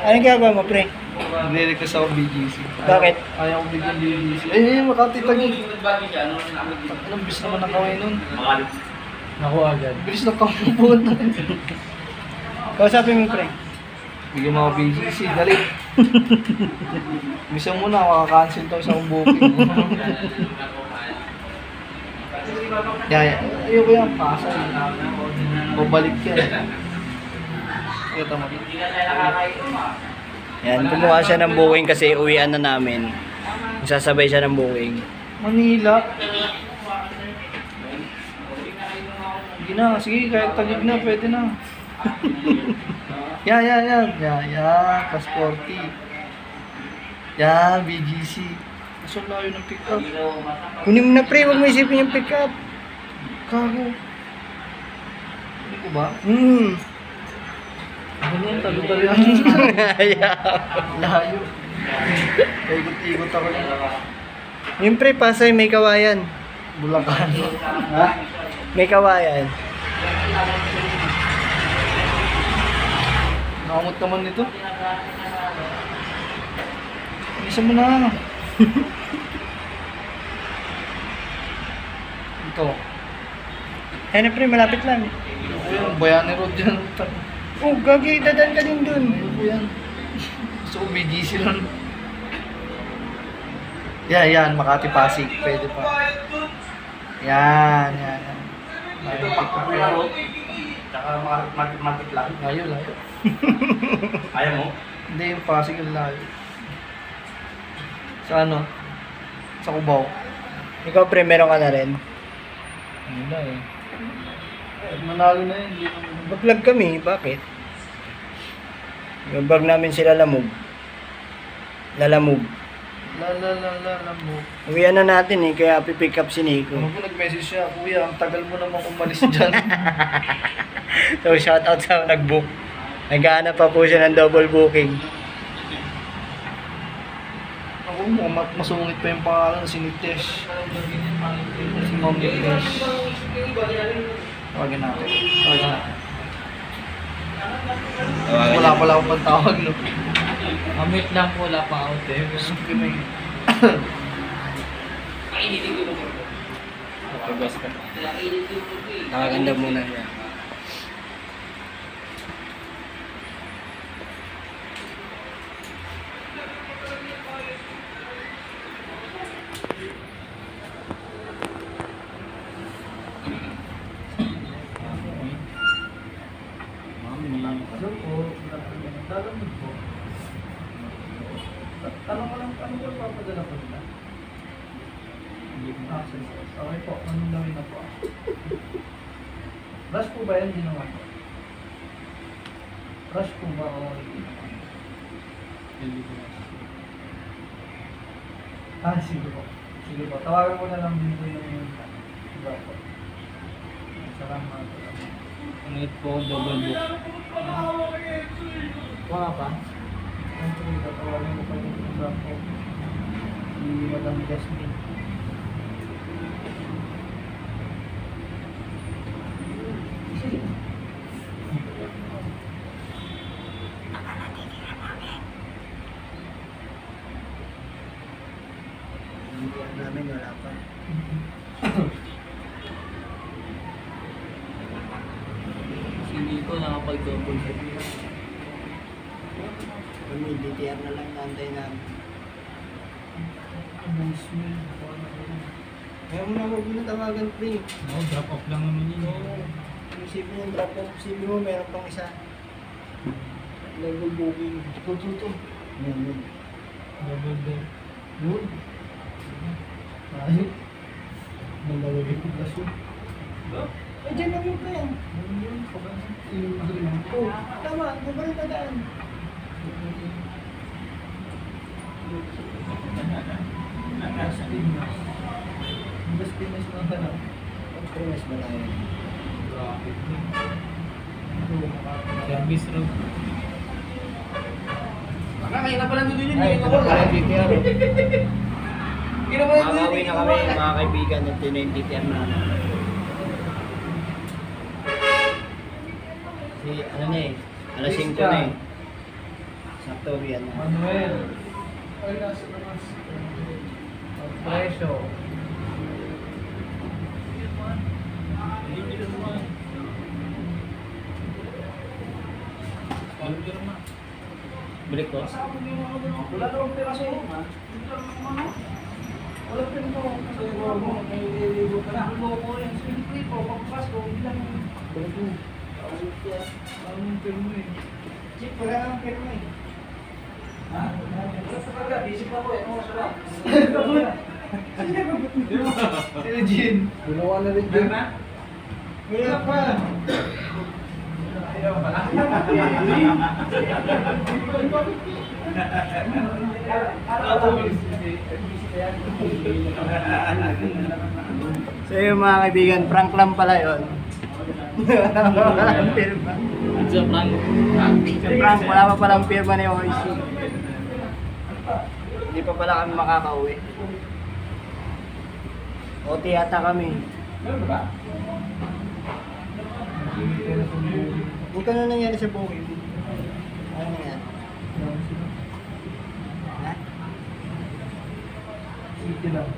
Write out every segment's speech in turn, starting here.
Anong ginagawa mo, pre? Nire-request ako BGC. Bakit? Ayaw ko bigyan BGC. Eh, Makati Taguig. Anong bis naman ng kaway nun? Naku agad. Bilis ng kampun. Kausapin mo, pre. Bigyan mo ako BGC, dali. Bisa mo na, makakancel to sa akong booking. Ayoko yan, pasa. Babalik yan. Ito mo. Yan, kumuha siya ng booking kasi uwian na namin. Sasabay siya ng booking. Manila. Sige na, sige, kahit Taguig na, pwede na. Yan, Pasporti. Yan, BGC. Masang layo ng pick up. Kunin mo na, pre. Huwag mo isipin yung pick up. Kago. Hindi ko ba? Ano yan, tago-tago yan. Layo. Ikot-ikot ako yan. Yung pre, Pasay, may kawayan. Bulacan. Ha? May kawayan. Nakamot naman nito. Isa mo na. Ito. Ano, pre, malapit lang. Ayun, Bayani Road yan. Oh, gagi, dadan ka din dun. Ayun po yan. So, BGC lang. Yan, Makati Pasig. Pwede pa. Yan. Tsaka market lang. Layo. Ayaw mo? Hindi, yung Pasig ang layo. Sa ano? Sa Cubao. Ikaw, pre, meron ka na rin. Ano na eh. Manalo na yun. Mag-vlog kami, bakit? Yung vlog namin sila Lalamog. Mo. Uwian na natin eh, kaya pipick up si Nico. Ano po nag-message siya, Kuya, ang tagal mo naman umalis dyan. So, shoutout sa nag-book. Naghahanap pa po siya ng double booking. Ako mo, masungit pa yung pangalan, si Nitesh. Si Ma'am Nitesh. Tawagin natin. Wala pala akong pantawag, no? Amit lang po, wala pa out eh. Sige, may... Pagwas ka. Nakaganda muna siya. Tanong ko lang, paano po papadala po nila? Okay po, anong gawin na po? Rush po ba yan ginawa po? Rush po ba o ginawa? Sige po. Sige po, tawagan ko na lang din po yung iba po. Salamat po. Amit po, double book. Kuha pa? Siyempre, tatawagan ko pa yung iba po. Si Madam Jasmine. Namin wala pa. Hindi ko nakapag-double book. Kami, DTR na lang nantay namin. Kaya mo na huwag mo na tawagan, pre. No, drop off lang naman yun. Isipin yung drop off. Isipin mo, meron pang isa. Level booking. Ito. Yan. Double book. Yun. Ayun. Nalagay ko plus yun. Eh, dyan lang yung pre. Oh, tama. Nabalit na daan. Mas Pinas na ba na? Ang premise ba tayo? Service road. Kain na pala doon yun. Ay, ito na pala yung DTR. Kinabayan ko Makakauwi na kami, mga kaibigan. Ito na yung DTR namin. Si, ano na eh, alas 5 na eh. Sakto yan. Manuel. Presyo. Balik ko. Wala namang pera sa'yo, ha? Wala pera mo. Kasi mo, may liligo ka na. Ano ko yan? Siyempre po, pagpas ko, bilang. Anong pera mo eh? Chip, wala namang pera mo eh. Ha? Wala sa kaga, busy pa ko eh. Ano sa lang? Sino Jin? Ginawa na rin Jin. Wala pa. Ayaw pala. So yung mga kaibigan, prank lang pala yun. Walang pirma. It's a prank. Sa prank, wala pa palang pirma ni OIC. Hindi pa pala kami makakauwi. OT yata kami. Huwag ka na nangyari sa booking. Ano nangyari? Ha? Sige lang.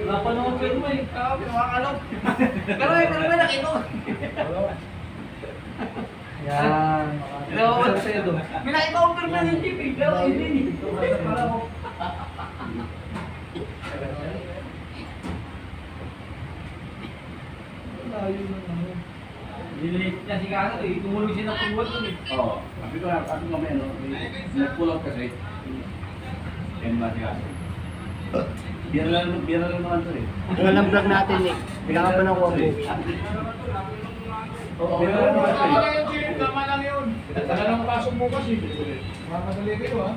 Wala pa naman pwede mo eh. Pinakakalog. Pero may nakita ko. Yan. Pinakakalog sa'yo doon. May nakita ko pero may hindi. Pero hindi. Para ko. Layo na naman. Dinilit niya si Kano eh. Tumulong siya ng pagbuhat doon eh. Oo. Sabi ko mamaya, no? Nag-pull out kasi. Yan ba siya? Bira lang naman to eh. Yung alam vlog natin eh. Kailangan pa ng booking. Oo, bira lang naman to eh. Tama lang yun. Tagal lang pasok mo kasi. Makakadali kayo ha.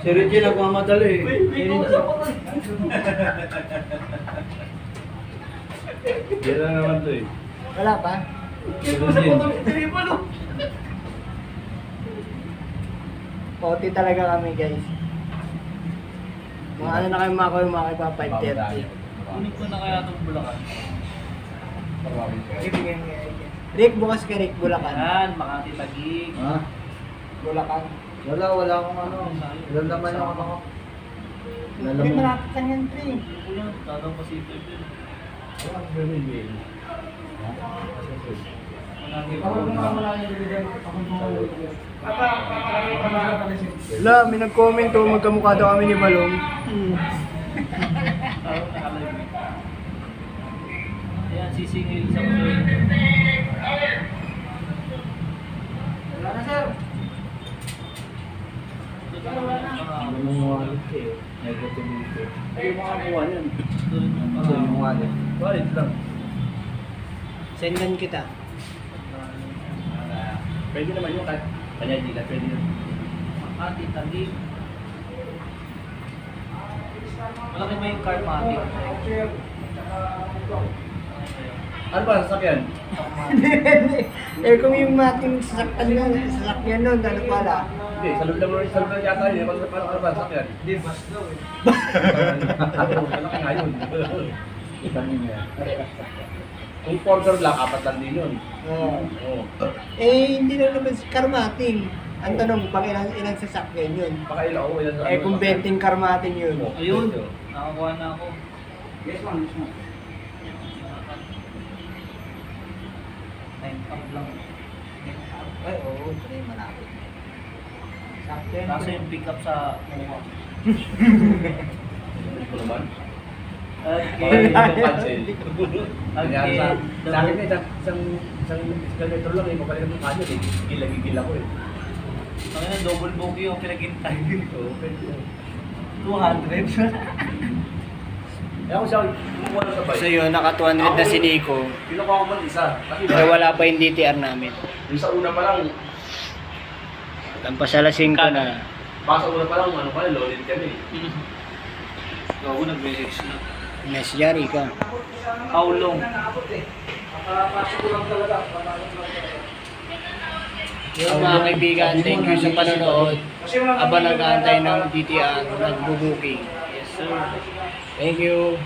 Si Reggie nagmamadali eh. Bira lang naman to eh. Wala pa? OT talaga kami guys. Mga ano na kayo mga iba 5:30. Kunin ko na kaya itong Bulacan. Ibigay mo yan. Rick, bukas ka Rick, Bulacan. Yan, Makati Taguig. Ha? Bulacan. Wala akong ano. Wala naman yung ano ko. Hindi, malapit lang yan, pre. Ito yan, Dadang Pacific yun. Wala, may nag-comment oh, magkamukha daw kami ni Balong. Ayan, sisingil sa mga. Wala na sir. Anong wallet eh? Negative dito. Ay, yung mga buwan yan. Ito Yung wallet. Wallet lang. Sendan kita. Pwede naman yung kahit kanya dila, pwede yun. Makati Taguig. Malaki ba yung Carmatic? Ano ba, sasakyan? Eh kung yung mating sasakyan nun, ano pala? Hindi, sa loob lang yata yun. Ano ba, sasakyan? Hindi, bus daw eh. Malaki nga yun. Itanin niya. Kung 4 door lang, 4 lang din yun. Oo. Oo. Eh hindi na naman si Karmating. Ang tanong, pag ilang sasakyan yun? Baka ilang ako, ilang Eh kung 20 Karmating yun. Ayun, nakakuha na ako. Yes, ma'am. Yes, ma'am. 9 cup lang. Ay, oo. Ito na yung malapit. Sakyan. Nasa yung pick up sa Muha. Hindi ko naman. Okay. Cancel. Okay. Sa akin eh, isang kilometro lang eh, mabalik ang kanyo eh. Gila-gigil ako eh. Ang ina, double bogey yung pinaghintay dito. 200. Eh ako siya, kumuha lang sa bike. So yun, naka 200 na si Nico. Kinukuha ko man isa. Kasi Pero wala pa yung DTR namin. yung sa una pa lang, Lampas alas 5 na. baka sa una pa lang, ano pa, loaded kami. Ako nag-message na. Mes Yari ka. How long? Yung mga kaibigan, thank you sa panonood. Aba nag-aantay ng DTR, nagbubuking. Yes. Thank you.